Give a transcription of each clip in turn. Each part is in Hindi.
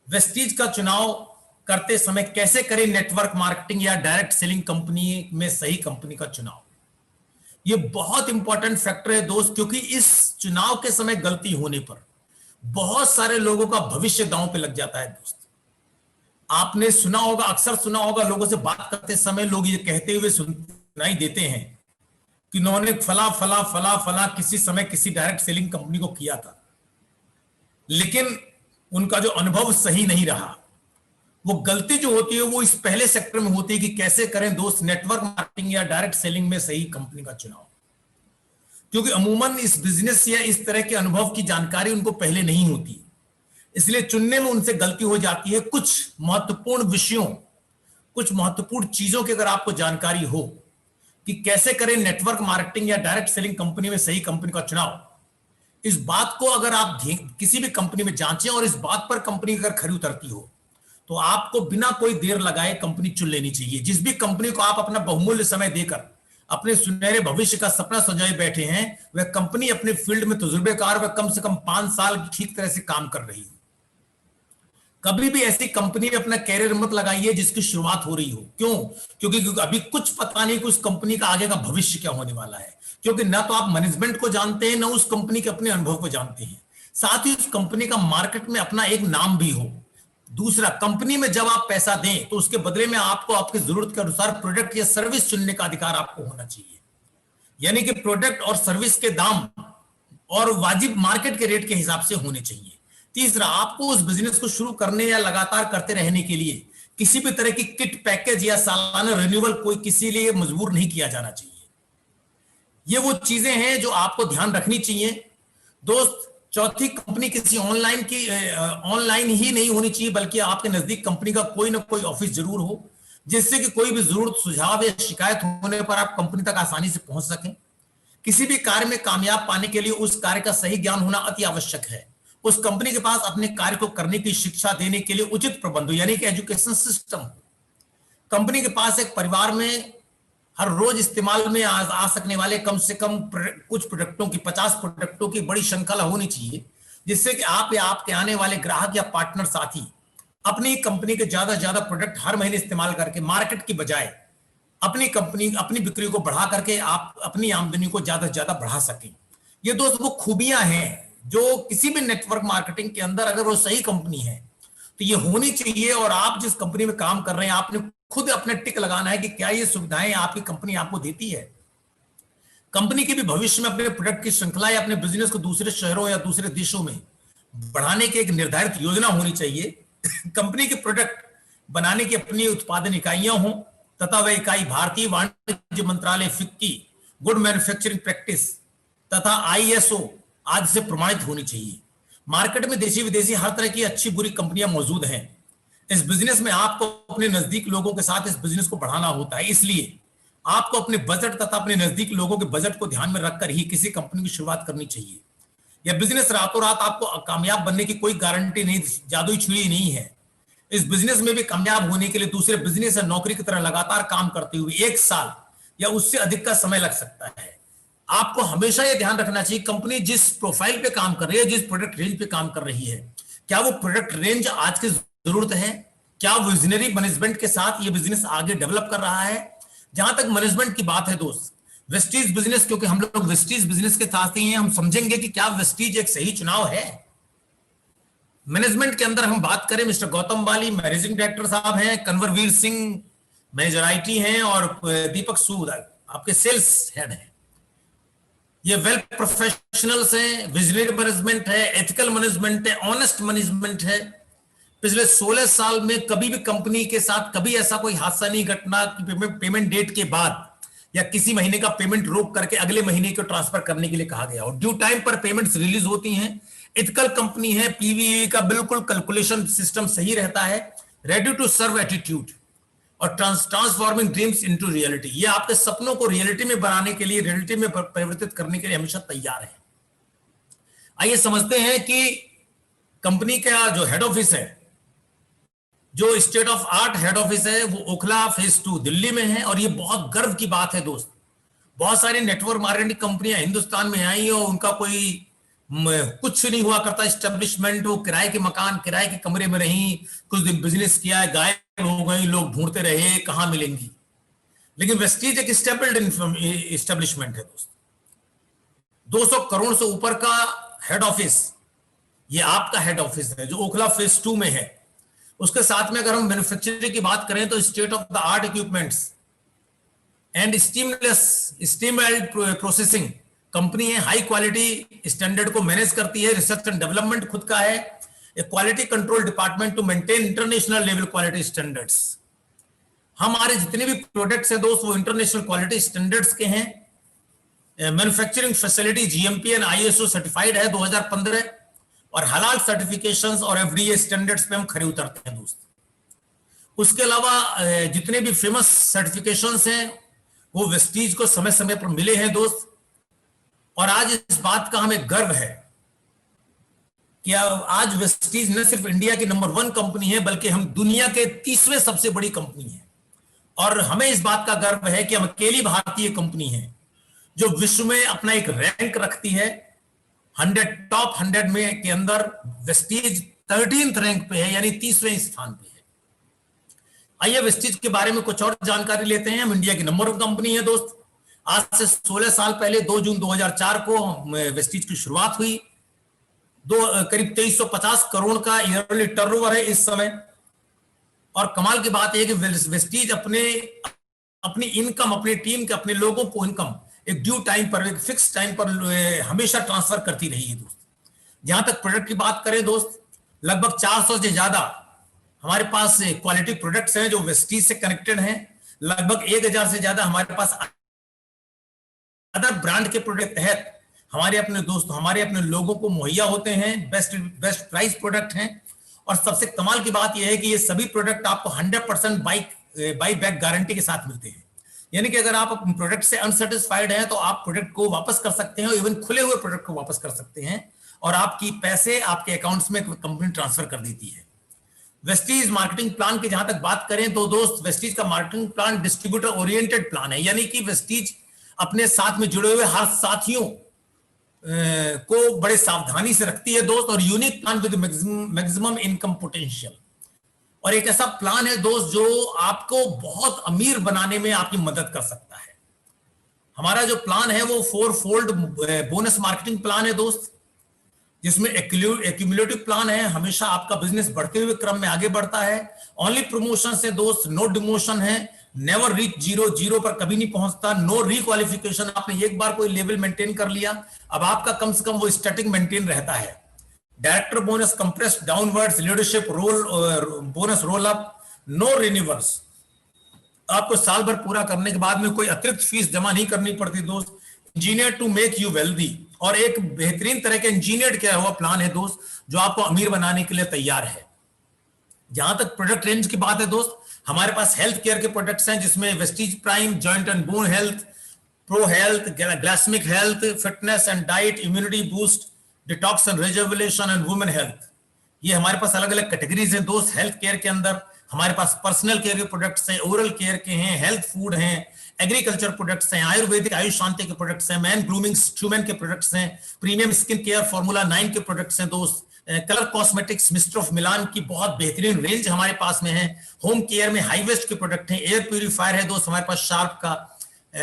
वेस्टीज का चुनाव करते समय कैसे करें नेटवर्क मार्केटिंग या डायरेक्ट सेलिंग कंपनी में सही कंपनी का चुनाव। ये बहुत इंपॉर्टेंट फैक्टर है दोस्त, क्योंकि इस चुनाव के समय गलती होने पर बहुत सारे लोगों का भविष्य दांव पे लग जाता है दोस्त। आपने सुना होगा, अक्सर सुना होगा, लोगों से बात करते समय लोग ये कहते हुए सुनाई देते हैं कि उन्होंने फला फला फला फला किसी समय किसी डायरेक्ट सेलिंग कंपनी को किया था, लेकिन उनका जो अनुभव सही नहीं रहा। वो गलती जो होती है वो इस पहले सेक्टर में होती है कि कैसे करें दोस्त नेटवर्क मार्केटिंग या डायरेक्ट सेलिंग में सही कंपनी का चुनाव। क्योंकि अमूमन इस बिजनेस या इस तरह के अनुभव की जानकारी उनको पहले नहीं होती, इसलिए चुनने में उनसे गलती हो जाती है। कुछ महत्वपूर्ण विषयों, कुछ महत्वपूर्ण चीजों की अगर आपको जानकारी हो कि कैसे करें नेटवर्क मार्केटिंग या डायरेक्ट सेलिंग कंपनी में सही कंपनी का चुनाव, इस बात को अगर आप किसी भी कंपनी में जांचें और इस बात पर कंपनी अगर खरी उतरती हो तो आपको बिना कोई देर लगाए कंपनी चुन लेनी चाहिए। जिस भी कंपनी को आप अपना बहुमूल्य समय देकर अपने सुनहरे भविष्य का सपना सजाए बैठे हैं, वह कंपनी अपने फील्ड में तजुर्बेकार व कम से कम 5 साल की ठीक तरह से काम कर रही है। कभी भी ऐसी कंपनी में अपना कैरियर मत लगाइए जिसकी शुरुआत हो रही हो। क्यों? क्योंकि अभी कुछ पता नहीं कि उस कंपनी का आगे का भविष्य क्या होने वाला है, क्योंकि ना तो आप मैनेजमेंट को जानते हैं, ना उस कंपनी के अपने अनुभव को जानते हैं। साथ ही उस कंपनी का मार्केट में अपना एक नाम भी हो। दूसरा, कंपनी में जब आप पैसा दें तो उसके बदले में आपको आपकी जरूरत के अनुसार प्रोडक्ट या सर्विस चुनने का अधिकार आपको होना चाहिए, यानी कि प्रोडक्ट और सर्विस के दाम और वाजिब मार्केट के रेट के हिसाब से होने चाहिए। तीसरा, आपको उस बिजनेस को शुरू करने या लगातार करते रहने के लिए किसी भी तरह की किट पैकेज या सालाना रिन्यूअल कोई किसी लिए मजबूर नहीं किया जाना चाहिए। ये वो चीजें हैं जो आपको ध्यान रखनी चाहिए दोस्त। चौथी, कंपनी किसी ऑनलाइन ही नहीं होनी चाहिए, बल्कि आपके नजदीक कंपनी का कोई ना कोई ऑफिस जरूर हो, जिससे कि कोई भी जरूरत, सुझाव या शिकायत होने पर आप कंपनी तक आसानी से पहुंच सकें। किसी भी कार्य में कामयाब पाने के लिए उस कार्य का सही ज्ञान होना अति आवश्यक है। उस कंपनी के पास अपने कार्य को करने की शिक्षा देने के लिए उचित प्रबंध, यानी कि एजुकेशन सिस्टम हो। कंपनी के पास एक परिवार में हर रोज इस्तेमाल में आ सकने वाले कम से कम कुछ प्रोडक्टों की, 50 प्रोडक्टों की बड़ी श्रृंखला होनी चाहिए, जिससे कि आप या आपके आने वाले ग्राहक या पार्टनर साथी अपनी कंपनी के ज्यादा से ज्यादा प्रोडक्ट हर महीने इस्तेमाल करके मार्केट की बजाय अपनी बिक्री को बढ़ा करके आप अपनी आमदनी को ज्यादा से ज्यादा बढ़ा सकें। ये दोस्त वो खूबियां हैं जो किसी भी नेटवर्क मार्केटिंग के अंदर, अगर वो सही कंपनी है तो ये होनी चाहिए। और आप जिस कंपनी में काम कर रहे हैं, आपने खुद अपने टिक लगाना है कि क्या ये सुविधाएं आपकी कंपनी आपको देती है। कंपनी के भी भविष्य में अपने प्रोडक्ट की श्रृंखला या अपने बिजनेस को दूसरे शहरों या दूसरे देशों में बढ़ाने की एक निर्धारित योजना होनी चाहिए। कंपनी के प्रोडक्ट बनाने की अपनी उत्पादन इकाइयां हों तथा वह इकाई भारतीय वाणिज्य मंत्रालय, फिक्की, गुड मैन्युफैक्चरिंग प्रैक्टिस तथा ISO आज से प्रमाणित होनी चाहिए। मार्केट में देशी विदेशी हर तरह की अच्छी बुरी कंपनियां मौजूद हैं। इस बिजनेस में आपको अपने नजदीक लोगों के साथ इस बिजनेस को बढ़ाना होता है, इसलिए आपको अपने बजट तथा अपने नजदीक लोगों के बजट को ध्यान में रखकर ही किसी कंपनी की शुरुआत करनी चाहिए। यह बिजनेस रातों रात आपको कामयाब बनने की कोई गारंटी नहीं, जादुई छुरी नहीं है। इस बिजनेस में भी कामयाब होने के लिए दूसरे बिजनेस या नौकरी की तरह लगातार काम करते हुए 1 साल या उससे अधिक का समय लग सकता है। आपको हमेशा यह ध्यान रखना चाहिए कंपनी जिस प्रोफाइल पे काम कर रही है, जिस प्रोडक्ट रेंज पे काम कर रही है, क्या वो प्रोडक्ट रेंज आज की जरूरत है? क्या विजनरी मैनेजमेंट के साथ ये बिजनेस आगे डेवलप कर रहा है? जहां तक मैनेजमेंट की बात है दोस्त, वेस्टीज बिजनेस, क्योंकि हम लोग वेस्टीज बिजनेस के साथ ही हैं, हम समझेंगे कि क्या वेस्टीज एक सही चुनाव है। मैनेजमेंट के अंदर हम बात करें, मिस्टर गौतम बाली मैनेजिंग डायरेक्टर साहब हैं, कन्वरवीर सिंह मैनेजर IT हैं और दीपक सूद आपके सेल्स हेड हैं। ये वेल प्रोफेशनल्स हैं, विजनरी मैनेजमेंट है, एथिकल मैनेजमेंट है, ऑनेस्ट मैनेजमेंट है। पिछले 16 साल में कभी भी कंपनी के साथ कभी ऐसा कोई हादसा नहीं घटना कि पेमेंट डेट के बाद या किसी महीने का पेमेंट रोक करके अगले महीने को ट्रांसफर करने के लिए कहा गया, और ड्यू टाइम पर पेमेंट्स रिलीज होती हैं। एथिकल कंपनी है, PVE का बिल्कुल कैलकुलेशन सिस्टम सही रहता है, रेडी टू सर्व एटीट्यूड और ट्रांसफॉर्मिंग ड्रीम्स इनटू रियलिटी। ये आपके सपनों को रियलिटी में बनाने के लिए, रियलिटी में परिवर्तित करने के लिए हमेशा तैयार है। आइए समझते हैं कि कंपनी का जो हेड ऑफिस है, जो state of art head office है, वो ओखला फेज 2 दिल्ली में है। और ये बहुत गर्व की बात है दोस्त, बहुत सारी नेटवर्क मार्केटिंग कंपनियां हिंदुस्तान में आई और उनका कोई कुछ नहीं हुआ करता एस्टेब्लिशमेंट, वो किराए के मकान, किराए के कमरे में रही, कुछ दिन बिजनेस किया, गायब हो गई, लोग ढूंढते रहे कहां मिलेंगी। लेकिन वेस्टीज एक स्टेबल्ड एस्टेब्लिशमेंट है दोस्त। 200 करोड़ से ऊपर का हेड ऑफिस, ये आपका हेड ऑफिस है जो ओखला फेज 2 में है। उसके साथ में अगर हम मैन्युफैक्चरिंग की बात करें तो state of the art equipments and steam weld processing company है। हाई क्वालिटी स्टैंडर्ड को मैनेज करती है, रिसर्च एंड डेवलपमेंट खुद का है, एक quality control department to maintain international level quality standards. हमारे जितने भी प्रोडक्ट्स हैं दोस्त वो इंटरनेशनल क्वालिटी स्टैंडर्ड्स के हैं। Manufacturing facility GMP and ISO certified है 2015, और हलाल सर्टिफिकेशंस और एफडीए स्टैंडर्ड्स पे हम खरे उतरते हैं दोस्त। उसके अलावा जितने भी फेमस सर्टिफिकेशंस हैं वो वेस्टीज को समय समय पर मिले हैं दोस्त। और आज इस बात का हमें गर्व है कि आज वेस्टीज न सिर्फ इंडिया की नंबर 1 कंपनी है बल्कि हम दुनिया के 30वें सबसे बड़ी कंपनी है। और हमें इस बात का गर्व है कि हम अकेली भारतीय कंपनी है जो विश्व में अपना एक रैंक रखती है टॉप 100 में के अंदर वेस्टीज 13th रैंक पे है, यानी 30वें स्थान पे है। आइए वेस्टीज के बारे में कुछ और जानकारी लेते हैं। हम इंडिया की नंबर 1 कंपनी है दोस्त। आज से 16 साल पहले 2 जून 2004 को वेस्टीज की शुरुआत हुई। करीब 2350 करोड़ का ईयरली टर्नओवर है इस समय। और कमाल की बात यह कि वेस्टीज अपनी इनकम, अपनी टीम के, अपने लोगों को इनकम एक ड्यू टाइम पर, एक फिक्स टाइम पर हमेशा ट्रांसफर करती रही है दोस्त। जहां तक प्रोडक्ट की बात करें दोस्त, लगभग 400 से ज्यादा हमारे पास क्वालिटी प्रोडक्ट्स हैं जो वेस्टीज से कनेक्टेड हैं। लगभग 1000 से ज्यादा हमारे पास अदर ब्रांड के प्रोडक्ट तहत हमारे अपने लोगों को मुहैया होते हैं। बेस्ट प्राइस प्रोडक्ट हैं। और सबसे कमाल की बात यह है कि ये सभी प्रोडक्ट आपको 100% बाई बैक गारंटी के साथ मिलते हैं। यानी कि अगर आप अपने प्रोडक्ट से अनसेटिस्फाइड हैं तो आप प्रोडक्ट को वापस कर सकते हैं, इवन खुले हुए प्रोडक्ट को वापस कर सकते हैं और आपकी पैसे आपके अकाउंट्स में कंपनी ट्रांसफर कर देती है। वेस्टीज मार्केटिंग प्लान की जहां तक बात करें तो दोस्त, वेस्टीज का marketing plan distributor oriented plan है। यानी कि वेस्टीज अपने साथ में जुड़े हुए हर साथियों को बड़े सावधानी से रखती है दोस्त। और unique plan with maximum income potential, और एक ऐसा प्लान है दोस्त जो आपको बहुत अमीर बनाने में आपकी मदद कर सकता है। हमारा जो प्लान है वो 4-fold बोनस मार्केटिंग प्लान है दोस्त, जिसमें एक्यूमुलेटिव प्लान है। हमेशा आपका बिजनेस बढ़ते हुए क्रम में आगे बढ़ता है। ओनली प्रमोशन है दोस्त, नो डिमोशन है। नेवर रीच जीरो पर कभी नहीं पहुंचता। नो रिक्वालिफिकेशन, आपने एक बार कोई लेवल मेंटेन कर लिया, अब आपका कम से कम वो स्टैटिक मेंटेन रहता है। Director bonus compressed downwards, leadership bonus roll up, no renewals. आपको साल भर पूरा करने के बाद में कोई अतिरिक्त फीस जमा नहीं करनी पड़ती दोस्त। Engineer to make you wealthy, और एक बेहतरीन तरह के इंजीनियर किया हुआ प्लान है दोस्त जो आपको अमीर बनाने के लिए तैयार है। जहां तक प्रोडक्ट रेंज की बात है दोस्त, हमारे पास हेल्थ केयर के प्रोडक्ट्स हैं जिसमें Vestige prime, joint and bone health, pro health, glycemic health, fitness and diet, immunity boost, detox and rejuvenation and women health. ये हमारे पास अलग अलग कैटेगरीज हैं दोस्त। हेल्थ केयर के अंदर हमारे पास पर्सनल केयर के प्रोडक्ट्स हैं, ओरल केयर के हैं, हेल्थ फूड हैं, एग्रीकल्चर प्रोडक्ट्स हैं, आयुर्वेदिक आयुष शांति के प्रोडक्ट्स हैं, मैन ग्रूमिंग ह्यूमन के प्रोडक्ट्स हैं, प्रीमियम स्किन केयर फॉर्मूला 9 के प्रोडक्ट्स हैं दोस्त। Colour cosmetics mister of Milan की बहुत बेहतरीन रेंज हमारे पास में है। होम केयर में हाई वेस्ट के प्रोडक्ट हैं, एयर प्यूरिफायर है दोस्त हमारे पास शार्प का,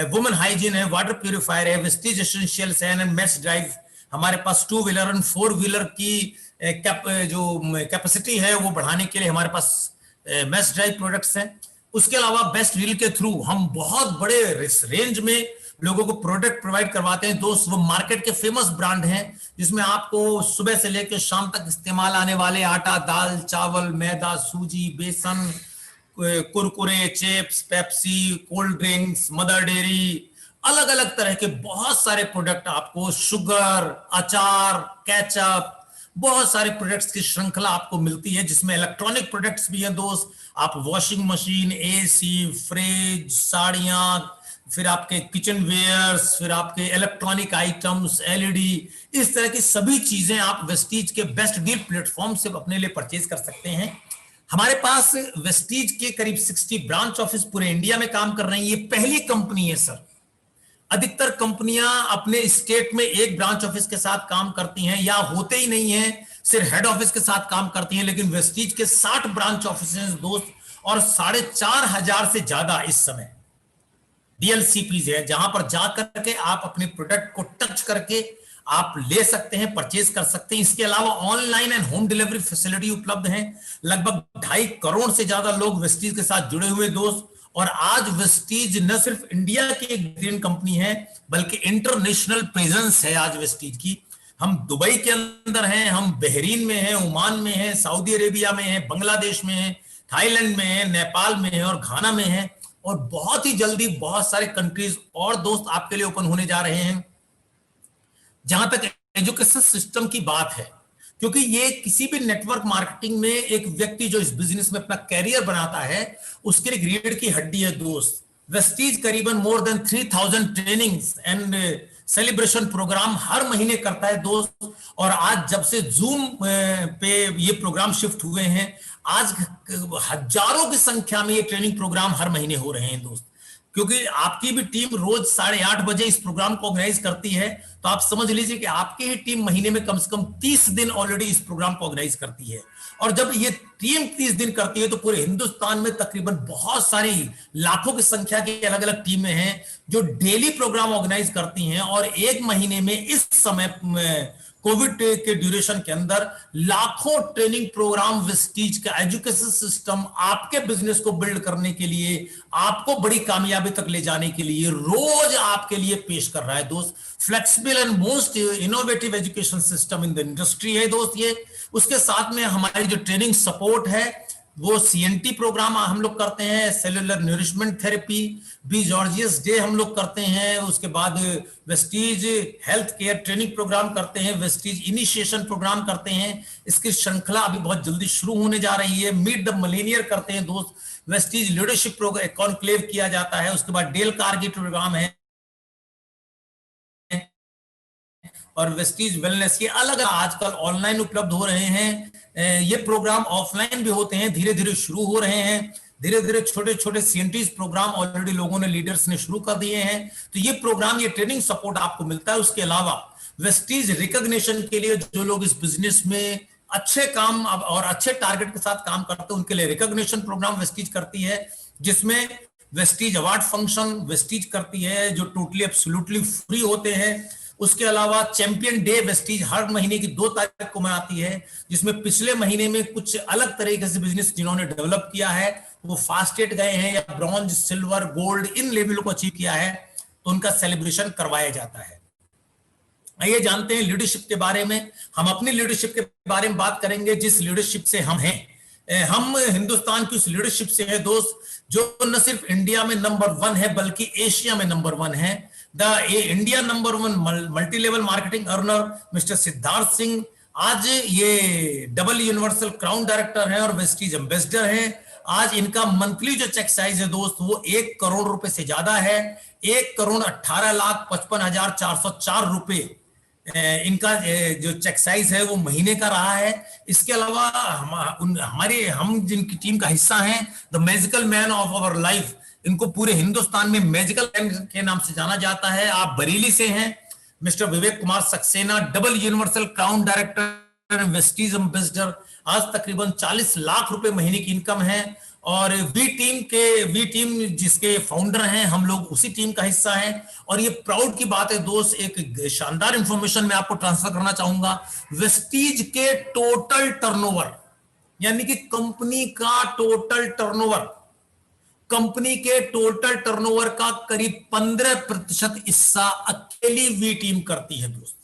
वुमेन हाइजीन है, वाटर प्यूरिफायर है, वेस्टीज एसेंशियल्स है, एंड मेस ड्राइव। हमारे पास 2 व्हीलर एंड 4 व्हीलर की जो कैपेसिटी है वो बढ़ाने के लिए हमारे पास मेस ड्राइव प्रोडक्ट्स हैं। उसके अलावा बेस्ट डील के थ्रू हम बहुत बड़े रेंज में लोगों को प्रोडक्ट प्रोवाइड करवाते हैं दोस्त। वो मार्केट के फेमस ब्रांड हैं जिसमें आपको सुबह से लेकर शाम तक इस्तेमाल आने वाले आटा, दाल, चावल, मैदा, सूजी, बेसन, Kurkure, chips, Pepsi, cold drinks, mother dairy, अलग अलग तरह के बहुत सारे प्रोडक्ट आपको, शुगर, अचार, केचप, बहुत सारे प्रोडक्ट्स की श्रृंखला आपको मिलती है जिसमें इलेक्ट्रॉनिक प्रोडक्ट्स भी हैं दोस्त। आप वॉशिंग मशीन, एसी, फ्रिज, साड़ियां, फिर आपके किचन वेयर्स, फिर आपके इलेक्ट्रॉनिक आइटम्स, एलईडी, इस तरह की सभी चीजें आप वेस्टीज के बेस्ट डील प्लेटफॉर्म से अपने लिए परचेज कर सकते हैं। हमारे पास वेस्टीज के करीब 60 ब्रांच ऑफिस पूरे इंडिया में काम कर रहे हैं। ये पहली कंपनी है सर अधिकतर कंपनियां अपने स्टेट में एक ब्रांच ऑफिस के साथ काम करती हैं या होते ही नहीं है, सिर्फ हेड ऑफिस के साथ काम करती हैं। लेकिन वेस्टीज के 60 ब्रांच ऑफिस हैं दोस्त, और 4,500 से ज्यादा इस समय डीएलसीपीज है, जहां पर जाकर के आप अपने प्रोडक्ट को टच करके आप ले सकते हैं, परचेज कर सकते हैं। इसके अलावा online and home delivery facility उपलब्ध है। लगभग 2.5 करोड़ से ज्यादा लोग वेस्टीज के साथ जुड़े हुए दोस्त। और आज वेस्टीज न सिर्फ इंडिया की एक ग्रीन कंपनी है, बल्कि इंटरनेशनल प्रेजेंस है आज वेस्टीज की। हम दुबई के अंदर हैं, हम बहरीन में हैं, ओमान में हैं, सऊदी अरेबिया में हैं, बांग्लादेश में हैं, थाईलैंड में हैं, नेपाल में हैं और घाना में हैं। और बहुत ही जल्दी बहुत सारे कंट्रीज और दोस्त आपके लिए ओपन होने जा रहे हैं। जहां तक एजुकेशन सिस्टम की बात है, क्योंकि ये किसी भी नेटवर्क मार्केटिंग में एक व्यक्ति जो इस बिजनेस में अपना कैरियर बनाता है, उसके लिए रीढ़ की हड्डी है दोस्त। वेस्टीज करीबन more than 3,000 trainings and celebration programme हर महीने करता है दोस्त। और आज जब से जूम पे ये प्रोग्राम शिफ्ट हुए हैं, आज हजारों की संख्या में ये ट्रेनिंग प्रोग्राम हर महीने हो रहे हैं दोस्त। क्योंकि आपकी भी टीम रोज 8:30 बजे इस प्रोग्राम को ऑर्गेनाइज करती है, तो आप समझ लीजिए कि आपकी ही टीम महीने में कम से कम 30 दिन ऑलरेडी इस प्रोग्राम को ऑर्गेनाइज करती है। और जब ये टीम 30 दिन करती है, तो पूरे हिंदुस्तान में तकरीबन बहुत सारी लाखों की संख्या की अलग अलग टीमें हैं जो डेली प्रोग्राम ऑर्गेनाइज करती हैं। और एक महीने में इस समय कोविड के ड्यूरेशन के अंदर लाखों ट्रेनिंग प्रोग्राम वेस्टीज का एजुकेशन सिस्टम आपके बिजनेस को बिल्ड करने के लिए, आपको बड़ी कामयाबी तक ले जाने के लिए रोज आपके लिए पेश कर रहा है दोस्त। Flexible and most innovative education system in the industry है दोस्त ये। उसके साथ में हमारी जो ट्रेनिंग सपोर्ट है, वो सीएनटी प्रोग्राम हम लोग करते हैं, cellular nourishment therapy, be gorgeous day हम लोग करते हैं। उसके बाद Vestige health care training programme करते हैं, वेस्टीज इनिशिएशन प्रोग्राम करते हैं। इसकी श्रृंखला अभी बहुत जल्दी शुरू होने जा रही है। मीट द मिलेनियर करते हैं दोस्त, वेस्टीज लीडरशिप प्रोग्राम कॉन्क्लेव किया जाता है। उसके बाद डेल कार्गी प्रोग्राम है और वेस्टीज वेलनेस, ये अलग आजकल ऑनलाइन उपलब्ध हो रहे हैं। ये प्रोग्राम ऑफलाइन भी होते हैं, धीरे धीरे शुरू हो रहे हैं। धीरे धीरे छोटे छोटे सीएनटीज प्रोग्राम ऑलरेडी लोगों ने, लीडर्स ने शुरू कर दिए हैं। तो ये प्रोग्राम, ये ट्रेनिंग सपोर्ट आपको मिलता है। उसके अलावा वेस्टीज रिकॉग्निशन के लिए जो लोग इस बिजनेस में अच्छे काम और अच्छे टारगेट के साथ काम करते हैं, उनके लिए रिकॉग्निशन प्रोग्राम वेस्टीज करती है, जिसमें वेस्टीज अवार्ड फंक्शन वेस्टीज करती है जो टोटली एब्सोल्युटली फ्री होते हैं। उसके अलावा चैंपियन डे वेस्टीज हर महीने की 2 तारीख को मनाती है, जिसमें पिछले महीने में कुछ अलग तरीके से बिजनेस जिन्होंने डेवलप किया है, वो फास्ट एड गए हैं या bronze, silver, gold in level को अचीव किया है, तो उनका सेलिब्रेशन करवाया जाता है। आइए जानते हैं लीडरशिप के बारे में। हम अपनी लीडरशिप के बारे में बात करेंगे, जिस लीडरशिप से हम हैं। हम हिंदुस्तान की उस लीडरशिप से है दोस्त, जो न सिर्फ इंडिया में नंबर 1 है, बल्कि एशिया में नंबर 1 है। The India number 1 multi level marketing earner mister Siddharth Singh आज ये डबल यूनिवर्सल क्राउन डायरेक्टर हैं और वेस्टीज एम्बेसडर हैं। आज इनका मंथली जो चेक साइज है दोस्त, वो 1 करोड़ रुपए से ज्यादा है। 1,18,55,404 रुपए इनका जो चेक साइज है वो महीने का रहा है। इसके अलावा हम जिनकी टीम का हिस्सा हैं, the magical man of our life, इनको पूरे हिंदुस्तान में मैजिकल मैन के नाम से जाना जाता है। आप बरेली से हैं, mister Vivek Kumar Saxena, double universal crown director, Vestige ambassador. आज तकरीबन 40 लाख रुपए महीने की इनकम है। और वी टीम जिसके फाउंडर हैं, हम लोग उसी टीम का हिस्सा हैं। और ये प्राउड की बात है दोस्त, एक शानदार इंफॉर्मेशन मैं आपको ट्रांसफर करना चाहूंगा। वेस्टीज के टोटल टर्नओवर, यानी कि कंपनी के टोटल टर्नओवर का करीब 15% हिस्सा अकेली वी टीम करती है दोस्त।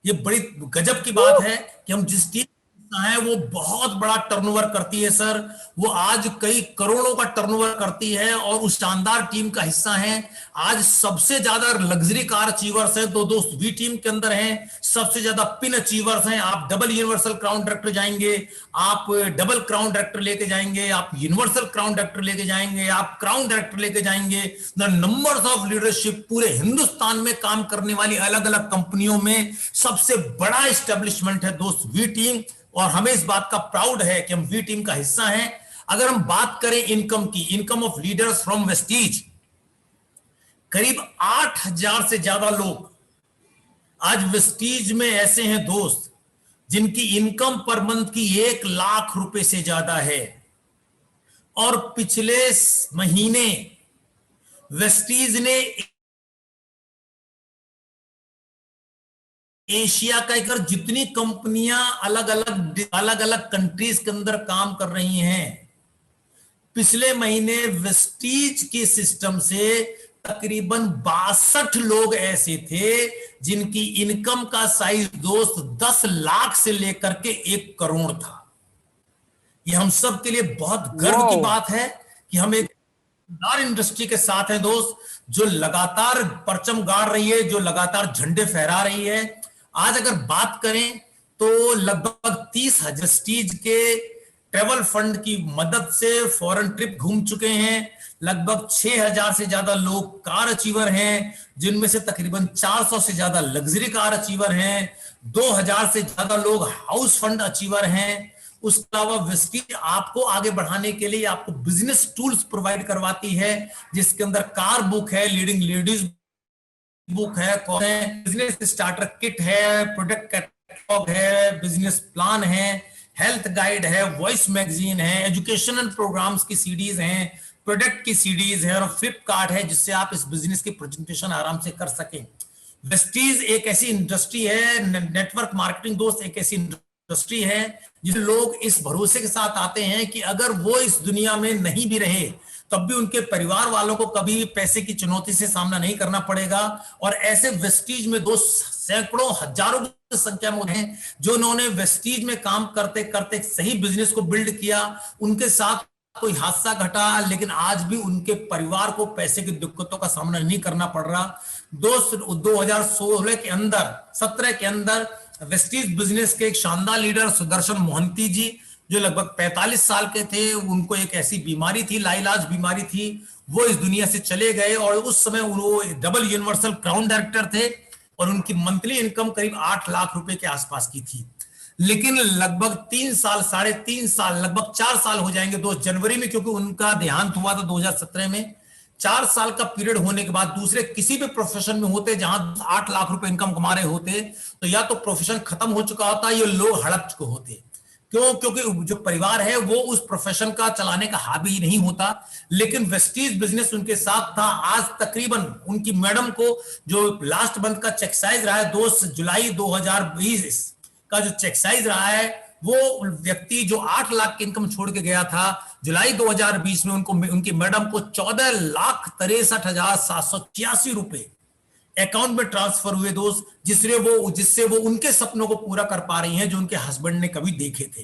ये बड़ी गजब की बात है कि हम जिस टीम है वो बहुत बड़ा टर्नओवर करती है सर। वो आज कई करोड़ों का टर्नओवर करती है और उस शानदार टीम का हिस्सा है। आज सबसे ज्यादा लग्जरी कार अचीवर्स हैं तो दोस्त वी टीम के अंदर हैं। सबसे ज्यादा पिन अचीवर्स हैं। आप डबल यूनिवर्सल क्राउन डायरेक्टर जाएंगे, आप डबल क्राउन डायरेक्टर लेके जाएंगे, आप यूनिवर्सल क्राउन डायरेक्टर लेके जाएंगे, आप क्राउन डायरेक्टर लेके जाएंगे। द नंबर्स ऑफ लीडरशिप पूरे हिंदुस्तान में काम करने वाली अलग अलग कंपनियों में सबसे बड़ा एस्टेब्लिशमेंट है दोस्त वी टीम। और हमें इस बात का प्राउड है कि हम वी टीम का हिस्सा हैं। अगर हम बात करें इनकम की, income of leaders from Vestige, करीब 8,000 से ज्यादा लोग आज वेस्टीज में ऐसे हैं दोस्त, जिनकी इनकम पर मंथ की 1 लाख रुपए से ज्यादा है। और पिछले महीने वेस्टीज ने एशिया का एक, जितनी कंपनियां अलग अलग कंट्रीज के अंदर काम कर रही हैं, पिछले महीने वेस्टीज के सिस्टम से तकरीबन 62 लोग ऐसे थे जिनकी इनकम का साइज दोस्त 10 लाख से लेकर के 1 करोड़ था। यह हम सब के लिए बहुत गर्व की बात है कि हम एक इंडस्ट्री के साथ हैं दोस्त, जो लगातार परचम गाड़ रही है, जो लगातार झंडे फहरा रही है। आज अगर बात करें तो लगभग 30,000 वेस्टीज के ट्रेवल फंड की मदद से फॉरेन ट्रिप घूम चुके हैं। लगभग 6,000 से ज्यादा लोग कार अचीवर हैं, जिनमें से तकरीबन 400 से ज्यादा लग्जरी कार अचीवर हैं। 2,000 से ज्यादा लोग हाउस फंड अचीवर हैं। उसके अलावा वेस्टीज आपको आगे बढ़ाने के लिए आपको बिजनेस टूल्स प्रोवाइड करवाती है, जिसके अंदर कार बुक है, लीडिंग लेडीज बुक है, बिजनेस स्टार्टर किट है, प्रोडक्ट कैटलॉग है, बिजनेस प्लान है, हेल्थ गाइड है, वॉइस मैगजीन है, एजुकेशनल प्रोग्राम्स की सीडीज हैं, प्रोडक्ट की सीडीज है, और फ्लिपकार्ट है, जिससे आप इस बिजनेस की प्रेजेंटेशन आराम से कर सकें। वेस्टीज एक ऐसी इंडस्ट्री है, नेटवर्क मार्केटिंग दोस्त एक ऐसी इंडस्ट्री है जिसे लोग इस भरोसे के साथ आते हैं कि अगर वो इस दुनिया में नहीं भी रहे तब भी उनके परिवार वालों को कभी भी पैसे की चुनौती से सामना नहीं करना पड़ेगा। और ऐसे वेस्टीज में दोस्त सैकड़ों हजारों की संख्या में हैं जो उन्होंने वेस्टीज में काम करते करते सही बिजनेस को बिल्ड किया। उनके साथ कोई हादसा घटा, लेकिन आज भी उनके परिवार को पैसे की दिक्कतों का सामना नहीं करना पड़ रहा। दोस्त 2016 के अंदर 17 के अंदर वेस्टीज बिजनेस के एक शानदार लीडर सुदर्शन मोहंती जी, जो लगभग 45 साल के थे, उनको एक ऐसी बीमारी थी, लाइलाज बीमारी थी, वो इस दुनिया से चले गए। और उस समय वो डबल यूनिवर्सल क्राउन डायरेक्टर थे और उनकी मंथली इनकम करीब 8 लाख रुपए के आसपास की थी। लेकिन लगभग 3 साल, 3.5 साल, लगभग 4 साल हो जाएंगे दोस्त जनवरी में, क्योंकि उनका देहांत हुआ था 2017 में। 4 साल का पीरियड होने के बाद दूसरे किसी भी प्रोफेशन में होते जहां 8 लाख रुपए इनकम कमा रहे होते, तो या तो प्रोफेशन खत्म हो चुका होता, ये लोग हड़प चुके होते। क्यों? क्योंकि जो परिवार है वो उस प्रोफेशन का चलाने का हावी नहीं होता। लेकिन वेस्टीज बिजनेस उनके साथ था। आज तकरीबन उनकी मैडम को जो लास्ट मंथ का चेक साइज रहा है दोस्त, जुलाई 2020 का जो चेक साइज रहा है, वो व्यक्ति जो 8 लाख की इनकम छोड़ के गया था, जुलाई 2020 में उनकी मैडम को 14,63,786 रुपए अकाउंट में ट्रांसफर हुए दोस्त, जिससे वो उनके सपनों को पूरा कर पा रही हैं जो उनके हस्बैंड ने कभी देखे थे।